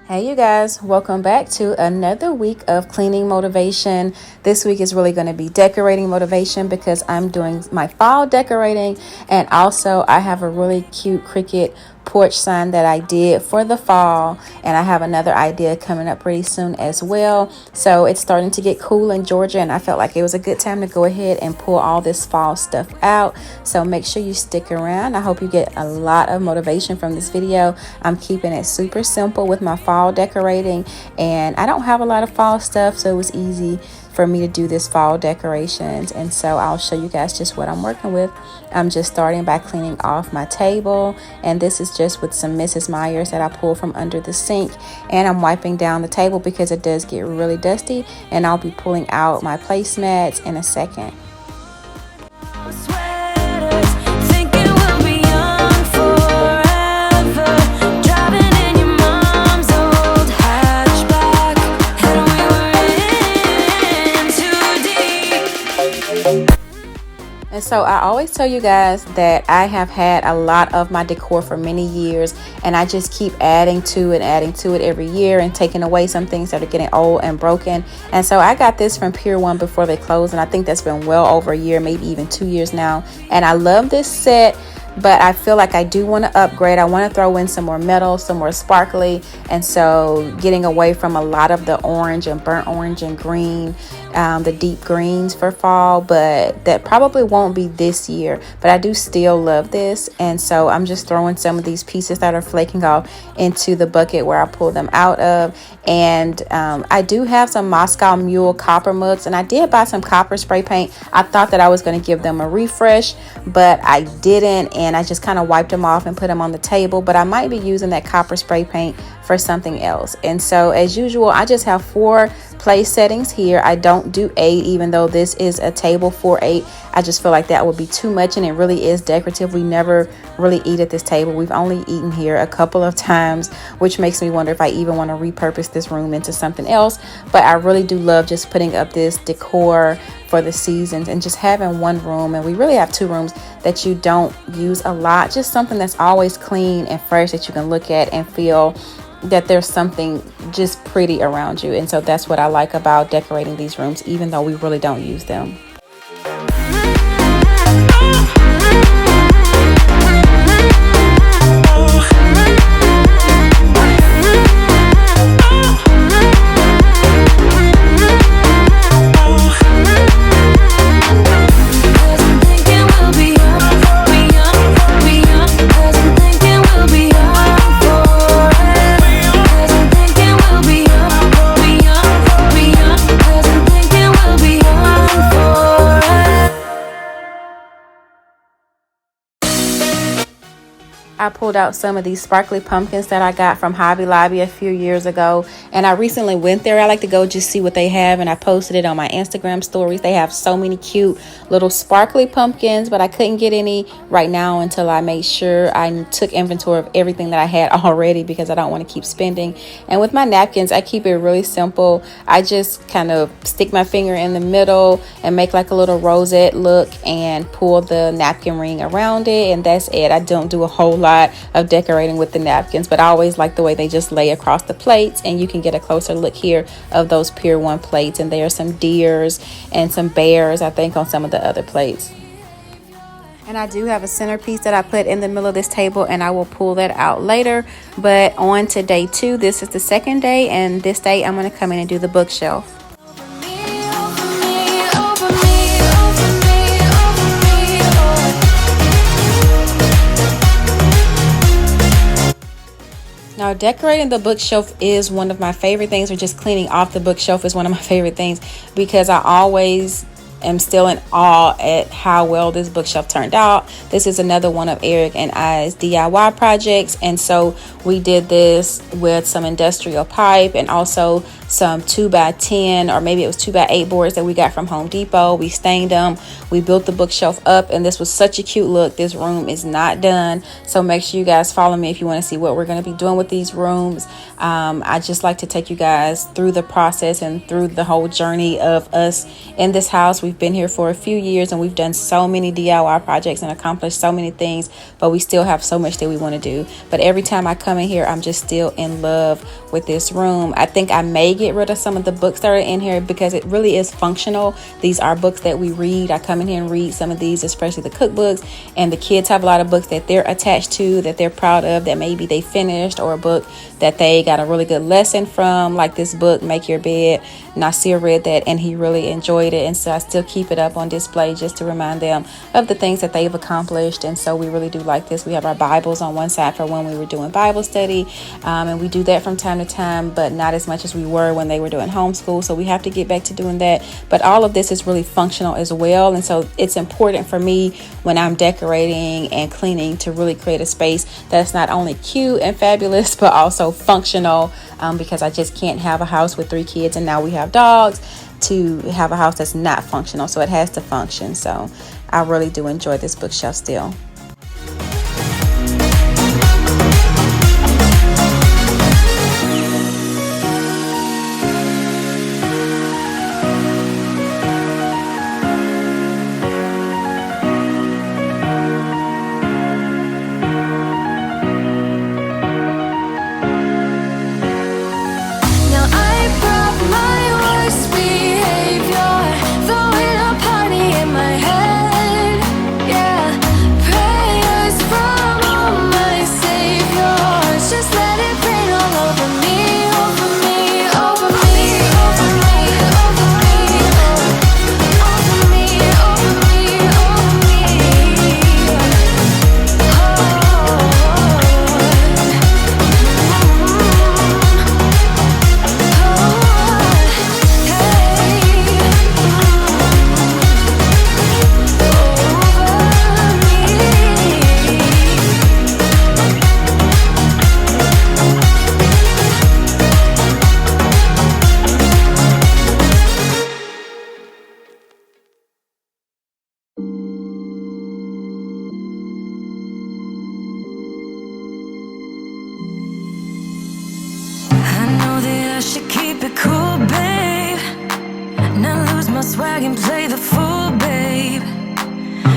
Hey you guys, welcome back to another week of cleaning motivation. This week is really going to be decorating motivation because I'm doing my fall decorating, and also I have a really cute Cricut porch sign that I did for the fall, and I have another idea coming up pretty soon as well. So it's starting to get cool in Georgia, and I felt like it was a good time to go ahead and pull all this fall stuff out. So make sure you stick around. I hope you get a lot of motivation from this video. I'm keeping it super simple with my fall decorating, and I don't have a lot of fall stuff, so it was easy for me to do this fall decorations. And so I'll show you guys just what I'm working with. I'm just starting by cleaning off my table, and this is just with some Mrs. Meyer's that I pulled from under the sink, and I'm wiping down the table because it does get really dusty, and I'll be pulling out my placemats in a second. And so I always tell you guys that I have had a lot of my decor for many years, and I just keep adding to it every year and taking away some things that are getting old and broken. And so I got this from Pier 1 before they closed, and I think that's been well over a year, maybe even 2 years now. And I love this set, but I feel like I do want to upgrade. I want to throw in some more metal, some more sparkly, and so getting away from a lot of the orange and burnt orange and green, the deep greens for fall, but that probably won't be this year. But I do still love this, and so I'm just throwing some of these pieces that are flaking off into the bucket where I pull them out of. And I do have some Moscow Mule copper mugs, and I did buy some copper spray paint. I thought that I was going to give them a refresh, but I didn't, and I just kind of wiped them off and put them on the table. But I might be using that copper spray paint for something else. And so as usual, I just have 4 place settings here. I don't do 8, even though this is a table for 8. I just feel like that would be too much, and it really is decorative. We never really eat at this table. We've only eaten here a couple of times, which makes me wonder if I even want to repurpose this room into something else. But I really do love just putting up this decor for the seasons and just having one room, and we really have 2 rooms that you don't use a lot, just something that's always clean and fresh that you can look at and feel that there's something just pretty around you. And so that's what I like about decorating these rooms, even though we really don't use them. I pulled out some of these sparkly pumpkins that I got from Hobby Lobby a few years ago, and I recently went there. I like to go just see what they have, and I posted it on my Instagram stories. They have so many cute little sparkly pumpkins, but I couldn't get any right now until I made sure I took inventory of everything that I had already, because I don't want to keep spending. And with my napkins, I keep it really simple. I just kind of stick my finger in the middle and make like a little rosette look and pull the napkin ring around it, and that's it. I don't do a whole lot of decorating with the napkins, but I always like the way they just lay across the plates, and you can get a closer look here of those Pier 1 plates, and there are some deers and some bears, I think, on some of the other plates. And I do have a centerpiece that I put in the middle of this table, and I will pull that out later. But on to day 2, this is the second day, and this day I'm going to come in and do the bookshelf. Now, decorating the bookshelf is one of my favorite things, or just cleaning off the bookshelf is one of my favorite things, because I always am still in awe at how well this bookshelf turned out. This is another one of Eric and I's DIY projects, and so we did this with some industrial pipe and also some 2x10 or maybe it was 2x8 boards that we got from Home Depot. We stained them. We built the bookshelf up, and this was such a cute look. This room is not done, so make sure you guys follow me if you want to see what we're going to be doing with these rooms. I just like to take you guys through the process and through the whole journey of us in this house. We've been here for a few years and we've done so many DIY projects and accomplished so many things, but we still have so much that we want to do. But every time I come in here, I'm just still in love with this room. I think I may get rid of some of the books that are in here because it really is functional. These are books that we read. I come in here and read some of these, especially the cookbooks, and the kids have a lot of books that they're attached to, that they're proud of, that maybe they finished, or a book that they got a really good lesson from, like this book, Make Your Bed. Nasir read that and he really enjoyed it, and so I still keep it up on display just to remind them of the things that they've accomplished. And so we really do like this. We have our Bibles on one side for when we were doing Bible study, and we do that from time to time, but not as much as we were when they were doing homeschool, so we have to get back to doing that. But all of this is really functional as well, and so it's important for me when I'm decorating and cleaning to really create a space that's not only cute and fabulous but also functional, because I just can't have a house with 3 kids and now we have dogs to have a house that's not functional. So it has to function. So I really do enjoy this bookshelf still. Swag and play the fool, babe.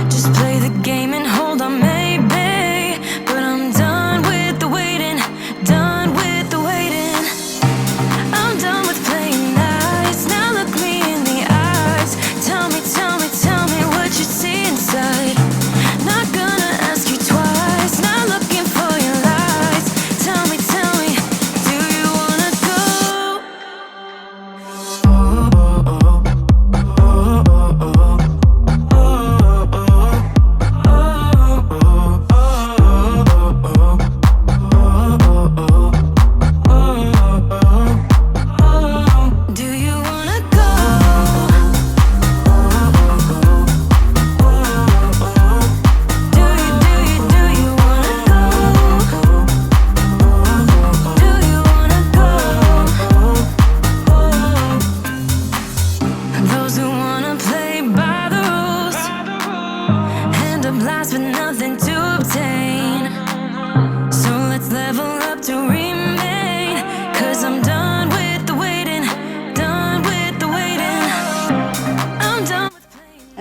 Just play the game and hold on, maybe. But I'm done with the waiting, done with the waiting. I'm done with playing nice. Now look me in the eyes. Tell me, tell me, tell me what you see inside. Not gonna ask you twice. Not looking for your lies. Tell me, do you wanna go? Oh, oh, oh.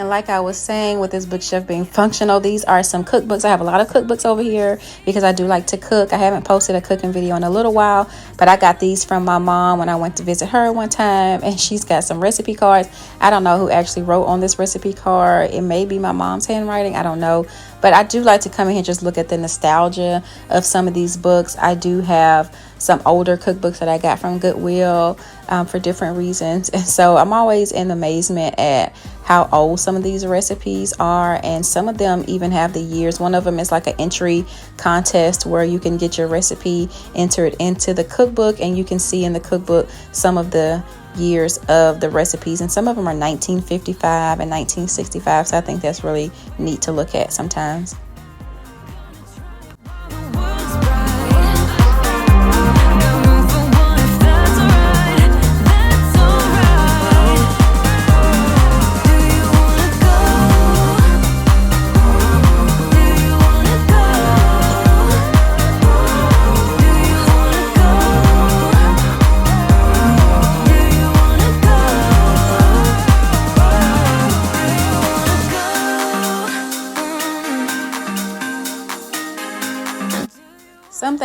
Like I was saying, with this bookshelf being functional, these are some cookbooks. I have a lot of cookbooks over here because I do like to cook. I haven't posted a cooking video in a little while, but I got these from my mom when I went to visit her one time, and she's got some recipe cards. I don't know who actually wrote on this recipe card. It may be my mom's handwriting, I don't know, but I do like to come in here and just look at the nostalgia of some of these books. I do have some older cookbooks that I got from Goodwill for different reasons, and so I'm always in amazement at how old some of these recipes are, and some of them even have the years. One of them is like an entry contest where you can get your recipe entered into the cookbook, and you can see in the cookbook some of the years of the recipes, and some of them are 1955 and 1965, so I think that's really neat to look at sometimes.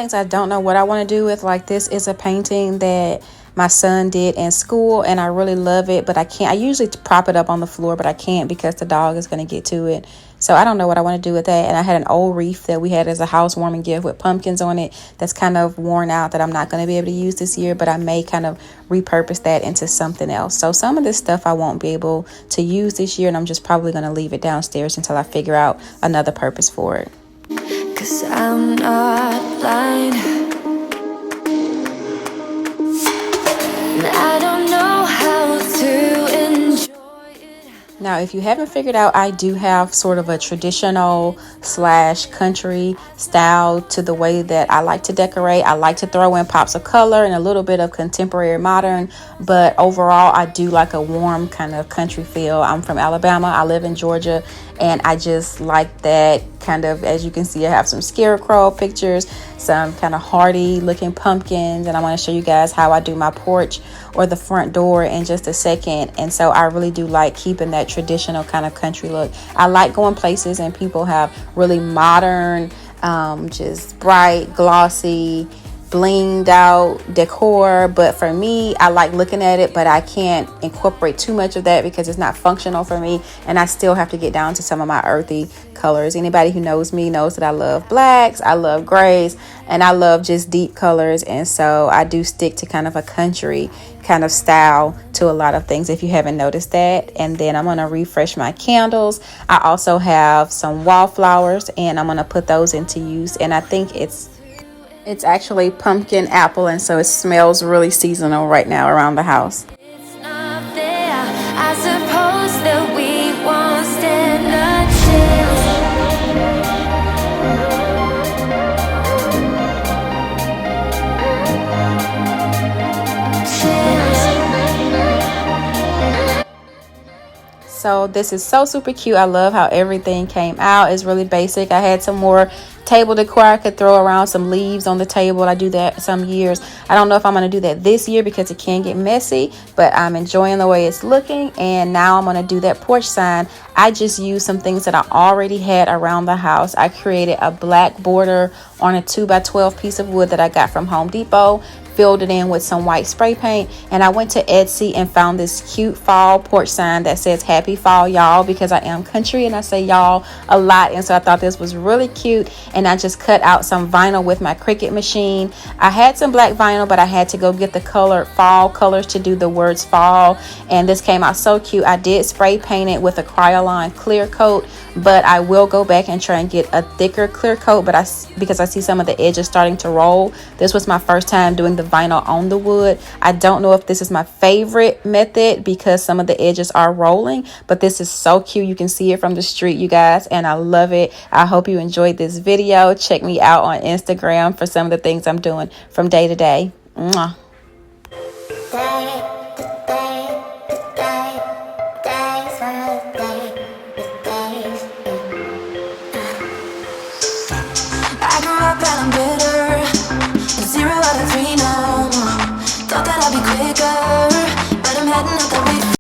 things I don't know what I want to do with. Like, this is a painting that my son did in school, and I really love it, but I can't. I usually prop it up on the floor, but I can't because the dog is going to get to it. So I don't know what I want to do with that. And I had an old wreath that we had as a housewarming gift with pumpkins on it that's kind of worn out, that I'm not going to be able to use this year, but I may kind of repurpose that into something else. So some of this stuff I won't be able to use this year, and I'm just probably going to leave it downstairs until I figure out another purpose for it. 'Cause I'm not blind, and I don't know how to enjoy it. Now, if you haven't figured out, I do have sort of a traditional slash country style to the way that I like to decorate. I like to throw in pops of color and a little bit of contemporary modern, but overall I do like a warm kind of country feel. I'm from Alabama. I live in Georgia, and I just like that kind of, as you can see, I have some scarecrow pictures, some kind of hardy looking pumpkins, and I want to show you guys how I do my porch or the front door in just a second. And so I really do like keeping that traditional kind of country look. I like going places and people have really modern, just bright, glossy, blinged out decor, but for me, I like looking at it, but I can't incorporate too much of that because it's not functional for me, and I still have to get down to some of my earthy colors. Anybody who knows me knows that I love blacks, I love grays, and I love just deep colors, and so I do stick to kind of a country kind of style to a lot of things, if you haven't noticed that. And then I'm going to refresh my candles. I also have some wallflowers, and I'm going to put those into use, and I think it's actually pumpkin apple, and so it smells really seasonal right now around the house. It's not there. I suppose that we won't stand a chance. So this is so super cute. I love how everything came out. It's really basic. I had some more table decor I could throw around, some leaves on the table. I do that some years. I don't know if I'm going to do that this year because it can get messy, but I'm enjoying the way it's looking. And now I'm going to do that porch sign. I just used some things that I already had around the house. I created a black border on a 2x12 piece of wood that I got from Home Depot, filled it in with some white spray paint, and I went to Etsy and found this cute fall porch sign that says happy fall y'all, because I am country and I say y'all a lot, and so I thought this was really cute. And I just cut out some vinyl with my Cricut machine. I had some black vinyl, but I had to go get the colored fall colors to do the words fall, and this came out so cute. I did spray paint it with a Kryolan clear coat, but I will go back and try and get a thicker clear coat, but because I see some of the edges starting to roll. This was my first time doing the vinyl on the wood. I don't know if this is my favorite method because some of the edges are rolling, but this is so cute. You can see it from the street, you guys, and I love it. I hope you enjoyed this video. Check me out on Instagram for some of the things I'm doing from day to day. Mwah.